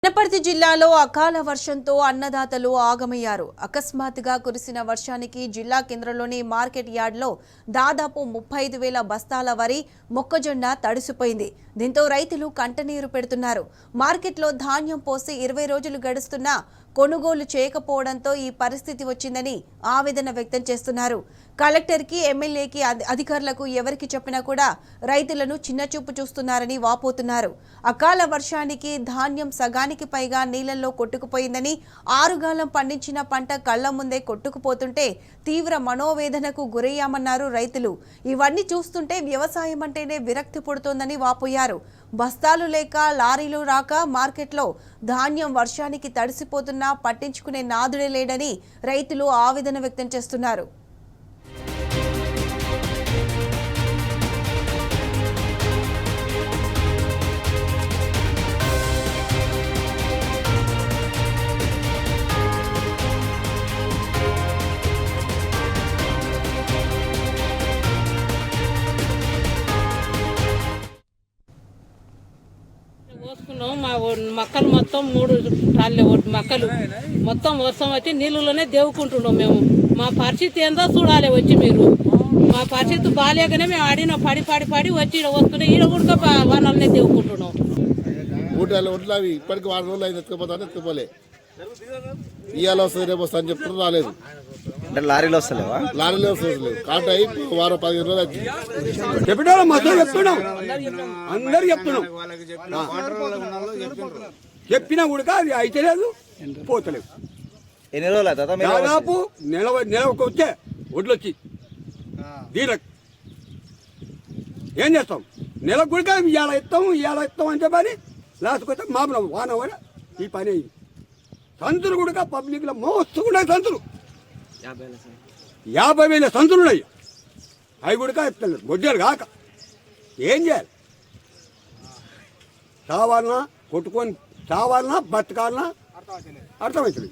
వనపర్తి జిల్లాలో అకాల వర్షంతో అన్నదాతలు ఆగమయ్యారు. అకస్మాత్తుగా కురిసిన వర్షానికి జిల్లా కేంద్రంలోని మార్కెట్ యార్డ్లో దాదాపు 35,000 బస్తాల వరి, మొక్కజొన్న తడిసిపోయింది. దీంతో రైతులు కంటనీరు పెడుతున్నారు. మార్కెట్లో ధాన్యం పోసి 20 రోజులు గడుస్తున్నా కొనుగోలు చేయకపోవడంతో ఈ పరిస్థితి వచ్చిందని ఆవేదన వ్యక్తం చేస్తున్నారు. కలెక్టర్కి, ఎమ్మెల్యేకి, అధికారులకు ఎవరికి చెప్పినా కూడా రైతులను చిన్నచూపు చూస్తున్నారని వాపోతున్నారు. అకాల వర్షానికి ధాన్యం సగానికి పైగా నీళ్లలో కొట్టుకుపోయిందని, ఆరుగాలం పండించిన పంట కళ్ల ముందే కొట్టుకుపోతుంటే తీవ్ర మనోవేదనకు గురయ్యామన్నారు రైతులు. ఇవన్నీ చూస్తుంటే వ్యవసాయం అంటేనే విరక్తి పుడుతోందని వాపోయారు. బస్తాలు లేక, లారీలు రాక మార్కెట్లో ధాన్యం వర్షానికి తడిసిపోతున్నా పట్టించుకునే నాదుడే లేడని రైతులు ఆవేదన వ్యక్తం చేస్తున్నారు. పోసుకున్నాం. మా మొక్కలు మొత్తం 3 టాళ్ళే మొక్కలు మొత్తం వర్షం వచ్చి నీళ్ళలోనే దేవుకుంటున్నాం. మేము మా పరిస్థితి ఏందో చూడాలి వచ్చి మీరు. మా పరిస్థితి బాగాలేకనే మేము ఆడిన పడి వచ్చి వస్తున్నాం. ఈడ కూడా వనలనే దేవుకుంటున్నాం. ఒడ్లు అవి ఇప్పటికి 4 రోజులు అయింది, ఎత్తుకుపోలే. ఇవాళ వస్తుంది, రేపు వస్తా అని చెప్తున్నారు, రాలేదు. అంటే లారీలు వస్తలేవా? లారీలో వస్తుంది. కాట అయి 15 రోజులు వచ్చి చెప్పడం మొత్తం చెప్తున్నాం, అందరు చెప్తున్నాం. చెప్పినా కూడా అది అయితే లేదు, పోతలేవు. ఎన్ని రోజులు అవుతుందా? దాదాపు నెలకు వచ్చే ఒడ్లు వచ్చి దీనికి ఏం చేస్తాం? నెలకు కూడా ఇవాళ ఇస్తాం అని చెప్పని లాస్ట్కి వస్తే మామూలు వాన కూడా ఈ పని అయింది. సంతులు కూడా పబ్లిక్లో మోస్తూ ఉన్నాయి. సంతులు 50,000 సంతులు ఉన్నాయి. అవి కూడా ఎత్తలేదు, గొడ్డలు కాక. ఏం చేయాలి? చావాలన్నా కొట్టుకొని చావాలన్నా బతకాలన్నా అర్థమవుతుంది.